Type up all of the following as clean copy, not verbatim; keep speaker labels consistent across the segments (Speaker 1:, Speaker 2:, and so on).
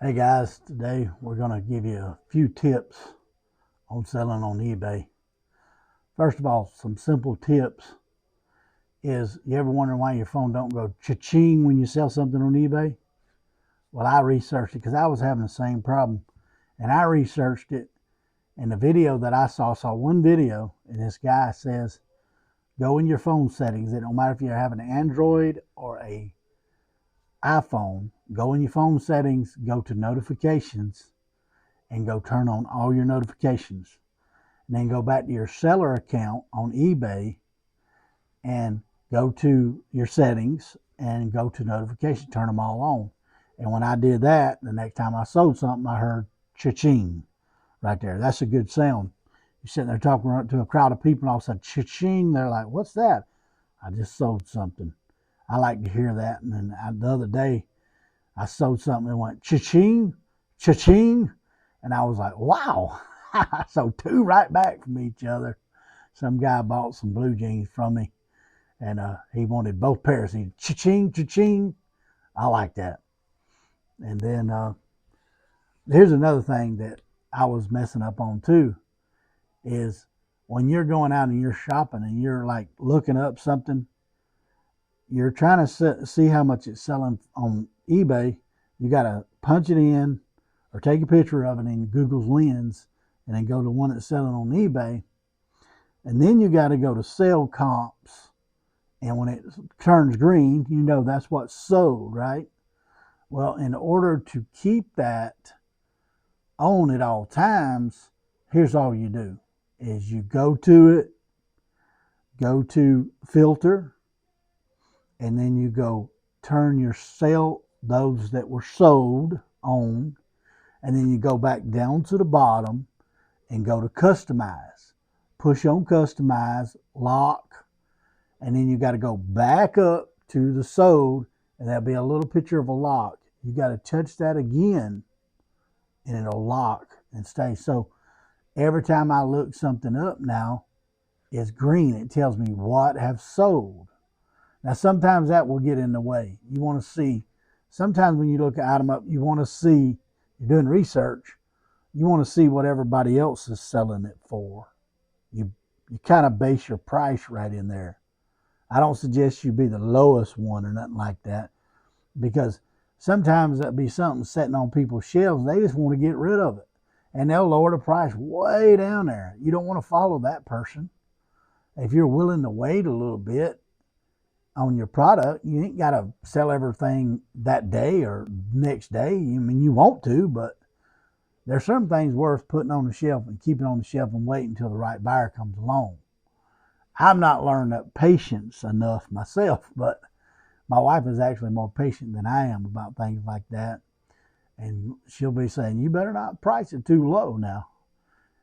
Speaker 1: Hey guys, today we're going to give you a few tips on selling on eBay. First of all, some simple tips is you ever wonder why your phone don't go cha-ching when you sell something on eBay? Well, I researched it because I was having the same problem, and I researched it. And the video that I saw one video, and this guy says go in your phone settings. It don't matter if you have an Android or a iPhone. Go in your phone settings, go to notifications, and go turn on all your notifications. And then go back to your seller account on eBay and go to your settings and go to notifications, turn them all on. And when I did that, the next time I sold something, I heard cha-ching right there. That's a good sound. You're sitting there talking to a crowd of people and all of a sudden cha-ching, they're like, what's that? I just sold something. I like to hear that. And then the other day, I sold something and went cha-ching, cha-ching. And I was like, wow. So two right back from each other. Some guy bought some blue jeans from me, and he wanted both pairs. He cha-ching, cha-ching. I like that. And then here's another thing that I was messing up on too, is when you're going out and you're shopping and you're like looking up something, you're trying to see how much it's selling on eBay. You got to punch it in or take a picture of it in Google's Lens and then go to one that's selling on eBay. And then you got to go to sale comps. And when it turns green, you know that's what's sold, right? Well, in order to keep that on at all times, here's all you do is you go to it, go to filter, and then you go turn your sale, those that were sold on, and then you go back down to the bottom and go to customize. Push on customize, lock, and then you got to go back up to the sold, and there'll be a little picture of a lock. You got to touch that again, and it'll lock and stay. So every time I look something up now, it's green. It tells me what have sold. Now, sometimes that will get in the way. You want to see, sometimes when you look an item up, you want to see, you're doing research, you want to see what everybody else is selling it for. You kind of base your price right in there. I don't suggest you be the lowest one or nothing like that, because sometimes that'll be something sitting on people's shelves. They just want to get rid of it, and they'll lower the price way down there. You don't want to follow that person. If you're willing to wait a little bit on your product, you ain't got to sell everything that day or next day. I mean, you want to, but there's some things worth putting on the shelf and keeping on the shelf and waiting until the right buyer comes along. I've not learned that patience enough myself, but my wife is actually more patient than I am about things like that. And she'll be saying, you better not price it too low now.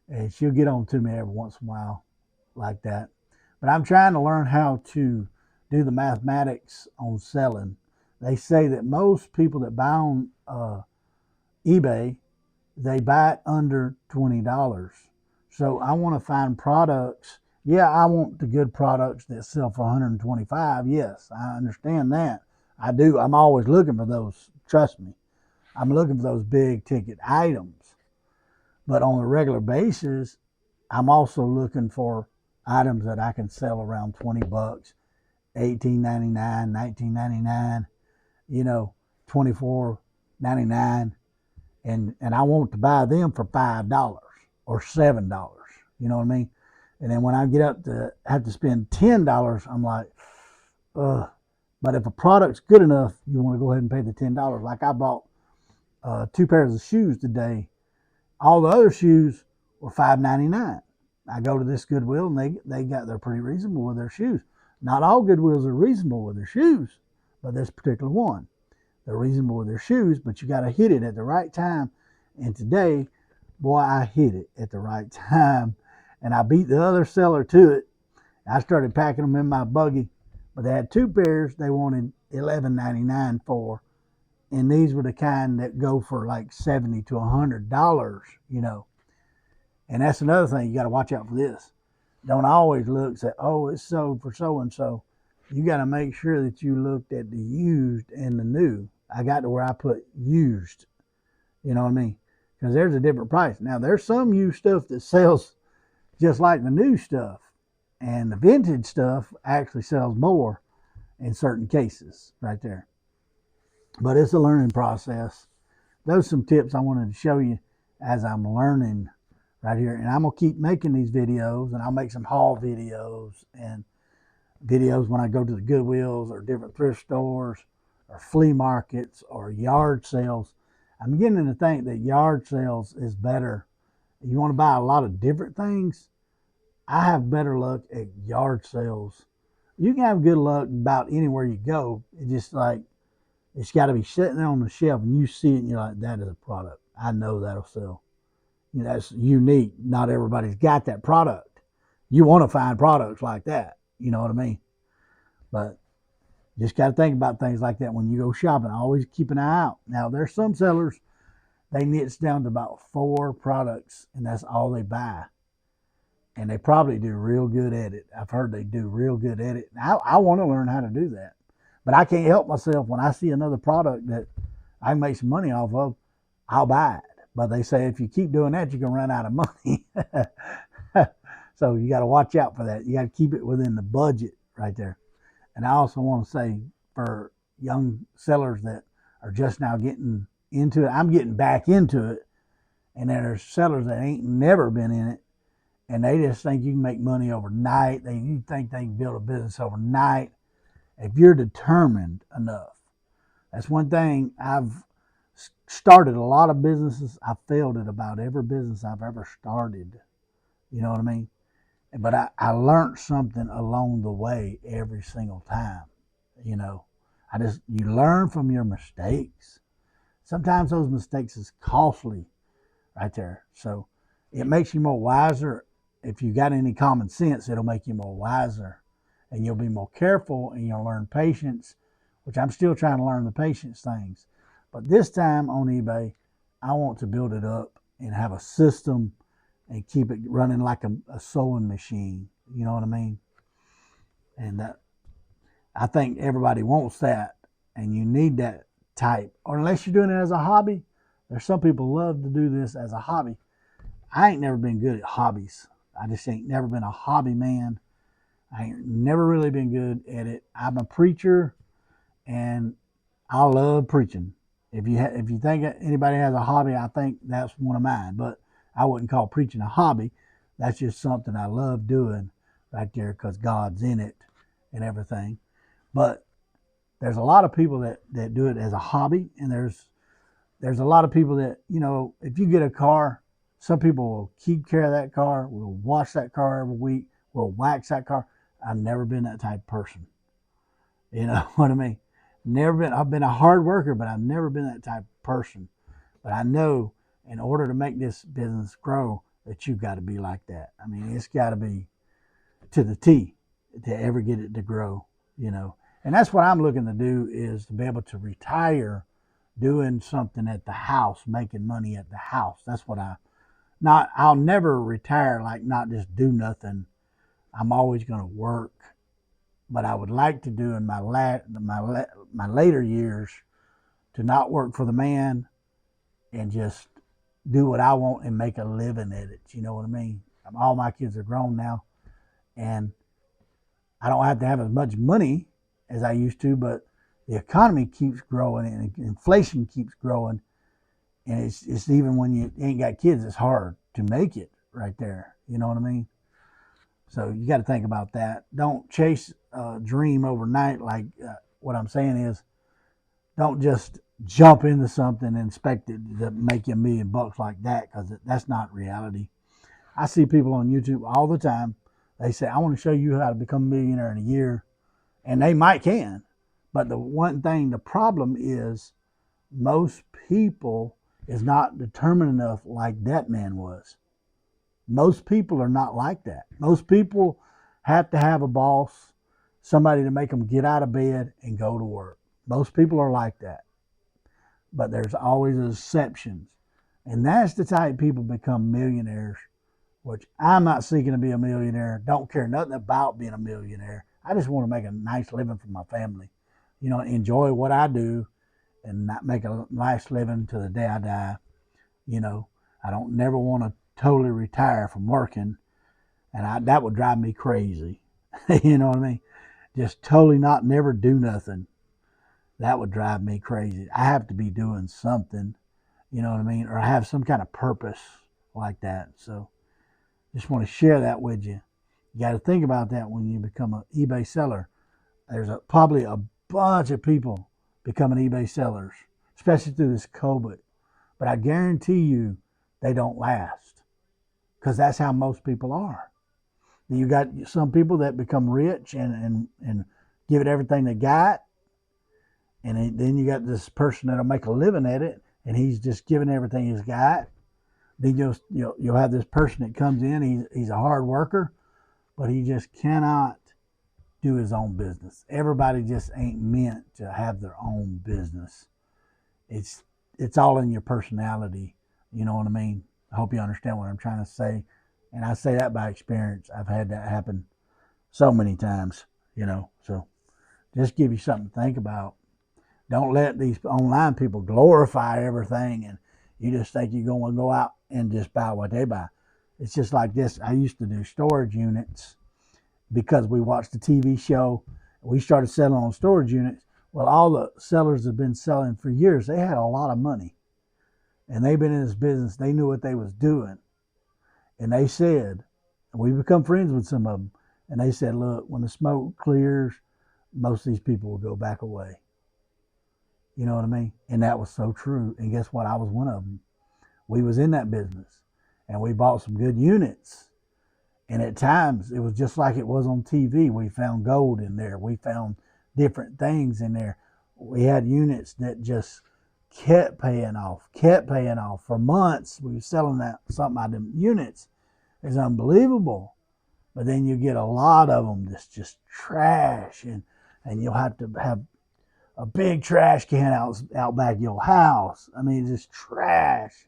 Speaker 1: And she'll get on to me every once in a while like that. But I'm trying to learn how to do the mathematics on selling. They say that most people that buy on eBay, they buy it under $20. So I want to find products. Yeah, I want the good products that sell for 125. Yes, I understand that. I do. I'm always looking for those. Trust me. I'm looking for those big ticket items. But on a regular basis, I'm also looking for items that I can sell around 20 bucks, 18.99, 19.99, 24.99, and I want to buy them for $5 or $7. You know what I mean? And then when I get up to have to spend $10, I'm like, ugh. But if a product's good enough, you want to go ahead and pay the $10. Like I bought two pairs of shoes today. All the other shoes were $5.99. I go to this Goodwill and they're pretty reasonable with their shoes. Not all Goodwills are reasonable with their shoes, but this particular one, they're reasonable with their shoes. But you got to hit it at the right time. And today, boy, I hit it at the right time, and I beat the other seller to it. I started packing them in my buggy, but they had two pairs they wanted $11.99 for, and these were the kind that go for like $70 to $100. And that's another thing, you got to watch out for this. Don't always look and say, oh, it's sold for so and so. You got to make sure that you looked at the used and the new. I got to where I put used You know what I mean? Because there's a different price. Now, there's some used stuff that sells just like the new stuff, and the vintage stuff actually sells more in certain cases right there. But it's a learning process. Those are some tips I wanted to show you as I'm learning right here. And I'm going to keep making these videos, and I'll make some haul videos and videos when I go to the Goodwills or different thrift stores or flea markets or yard sales. I'm beginning to think that yard sales is better. You want to buy a lot of different things, I have better luck at yard sales. You can have good luck about anywhere you go. It's just like, it's got to be sitting there on the shelf and you see it and you're like, that is a product. I know that'll sell. You know, that's unique. Not everybody's got that product. You want to find products like that. You know what I mean? But just got to think about things like that when you go shopping. Always keep an eye out. Now, there's some sellers, they niche down to about 4 products and that's all they buy. And they probably do real good at it. I've heard they do real good at it. I want to learn how to do that. But I can't help myself when I see another product that I can make some money off of, I'll buy it. But they say if you keep doing that, you can run out of money. So you got to watch out for that. You got to keep it within the budget right there. And I also want to say for young sellers that are just now getting into it, I'm getting back into it. And then there's sellers that ain't never been in it. And they just think you can make money overnight. You think they can build a business overnight. If you're determined enough. That's one thing. I've started a lot of businesses. I failed at about every business I've ever started. You know what I mean? But I learned something along the way every single time. You know, you learn from your mistakes. Sometimes those mistakes is costly right there. So it makes you more wiser. If you got any common sense, it'll make you more wiser. And you'll be more careful and you'll learn patience, which I'm still trying to learn the patience things. But this time on eBay, I want to build it up and have a system and keep it running like a sewing machine. You know what I mean? And I think everybody wants that, and you need that type. Or unless you're doing it as a hobby, there's some people love to do this as a hobby. I ain't never been good at hobbies. I just ain't never been a hobby man. I ain't never really been good at it. I'm a preacher, and I love preaching. If you think anybody has a hobby, I think that's one of mine. But I wouldn't call preaching a hobby. That's just something I love doing right there because God's in it and everything. But there's a lot of people that do it as a hobby, and there's a lot of people that, you know, if you get a car, some people will keep care of that car, will wash that car every week, will wax that car. I've never been that type of person. You know what I mean? I've been a hard worker, but I've never been that type of person. But I know in order to make this business grow, that you've got to be like that. I mean, it's got to be to the T to ever get it to grow, you know. And that's what I'm looking to do, is to be able to retire doing something at the house, making money at the house. That's what I'll never retire, like not just do nothing. I'm always going to work, but I would like to do in my later years to not work for the man and just do what I want and make a living at it. You know what I mean? All my kids are grown now, and I don't have to have as much money as I used to, but the economy keeps growing and inflation keeps growing, and it's even when you ain't got kids, it's hard to make it right there. You know what I mean? So you got to think about that. Don't chase a dream overnight. Like what I'm saying is, don't just jump into something and expect it to make you $1 million like that, because that's not reality. I see people on YouTube all the time. They say, I want to show you how to become a millionaire in a year. And they might can. But the problem is most people is not determined enough like that man was. Most people are not like that. Most people have to have a boss, somebody to make them get out of bed and go to work. Most people are like that. But there's always exceptions. And that's the type people become millionaires, which I'm not seeking to be a millionaire. Don't care nothing about being a millionaire. I just want to make a nice living for my family. You know, enjoy what I do and not make a nice living to the day I die. You know, I don't never want to totally retire from working, and that would drive me crazy. You know what I mean? Just totally not never do nothing. That would drive me crazy. I have to be doing something, you know what I mean, or have some kind of purpose like that. So just want to share that with you. You got to think about that when you become an eBay seller. There's probably a bunch of people becoming eBay sellers, especially through this COVID. But I guarantee you they don't last because that's how most people are. You got some people that become rich and give it everything they got. And then you got this person that'll make a living at it and he's just giving everything he's got. Then you'll have this person that comes in, he's a hard worker, but he just cannot do his own business. Everybody just ain't meant to have their own business. It's all in your personality. You know what I mean? I hope you understand what I'm trying to say. And I say that by experience. I've had that happen so many times, So just give you something to think about. Don't let these online people glorify everything and you just think you're going to go out and just buy what they buy. It's just like this. I used to do storage units because we watched the TV show. We started selling on storage units. Well, all the sellers have been selling for years. They had a lot of money and they've been in this business. They knew what they was doing. And they said, and we become friends with some of them, and they said, look, when the smoke clears, most of these people will go back away. You know what I mean? And that was so true. And guess what? I was one of them. We was in that business and we bought some good units. And at times it was just like it was on TV. We found gold in there. We found different things in there. We had units that just kept paying off for months. We were selling something out of them units. It's unbelievable. But then you get a lot of them that's just trash, and you'll have to have a big trash can out back your house. I mean, just trash.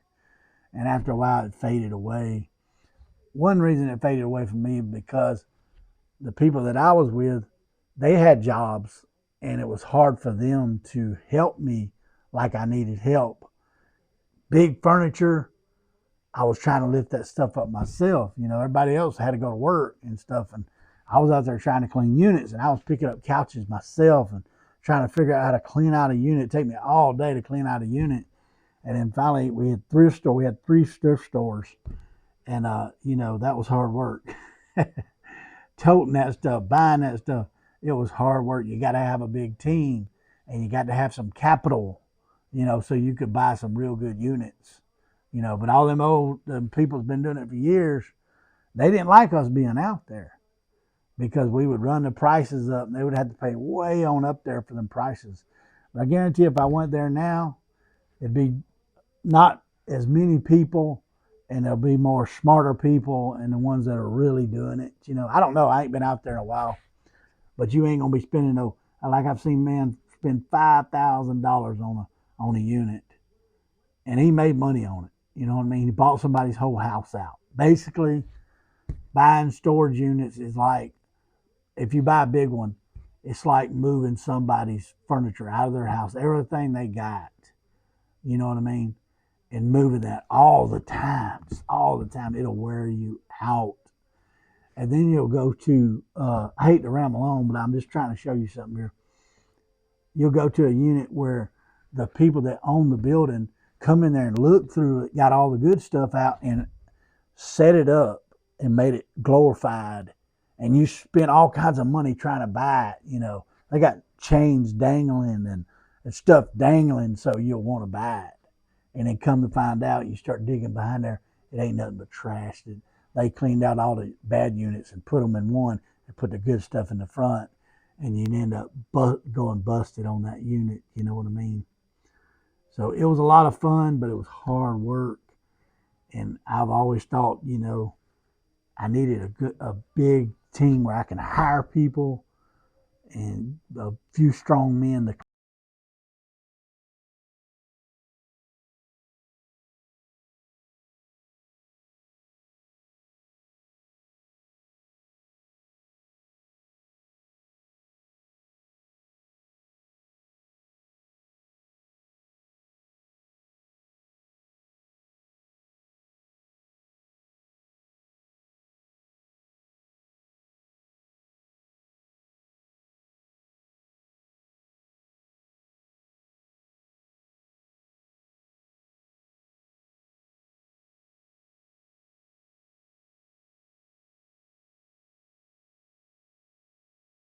Speaker 1: And after a while, it faded away. One reason it faded away from me because the people that I was with, they had jobs, and it was hard for them to help me like I needed help. Big furniture, I was trying to lift that stuff up myself. Everybody else had to go to work and stuff, and I was out there trying to clean units, and I was picking up couches myself and trying to figure out how to clean out a unit. It'd take me all day to clean out a unit. And then finally we had thrift store. We had 3 thrift stores, and that was hard work. Toting that stuff, buying that stuff, it was hard work. You got to have a big team, and you got to have some capital, so you could buy some real good units. But all them people's been doing it for years. They didn't like us being out there because we would run the prices up and they would have to pay way on up there for them prices. But I guarantee if I went there now, it'd be not as many people and there'll be more smarter people and the ones that are really doing it. I don't know. I ain't been out there in a while, but you ain't going to be spending like I've seen men spend $5,000 on a unit and he made money on it. You know what I mean? He bought somebody's whole house out. Basically, buying storage units is like, if you buy a big one, it's like moving somebody's furniture out of their house, everything they got. You know what I mean? And moving that all the time, just all the time. It'll wear you out. And then you'll go to, I hate to ramble on, but I'm just trying to show you something here. You'll go to a unit where the people that own the building come in there and look through it, got all the good stuff out and set it up and made it glorified. And you spend all kinds of money trying to buy it. They got chains dangling and stuff dangling so you'll want to buy it. And then come to find out, you start digging behind there, it ain't nothing but trash. They cleaned out all the bad units and put them in one and put the good stuff in the front. And you'd end up going busted on that unit. You know what I mean? So it was a lot of fun, but it was hard work. And I've always thought, I needed a big team where I can hire people and a few strong men to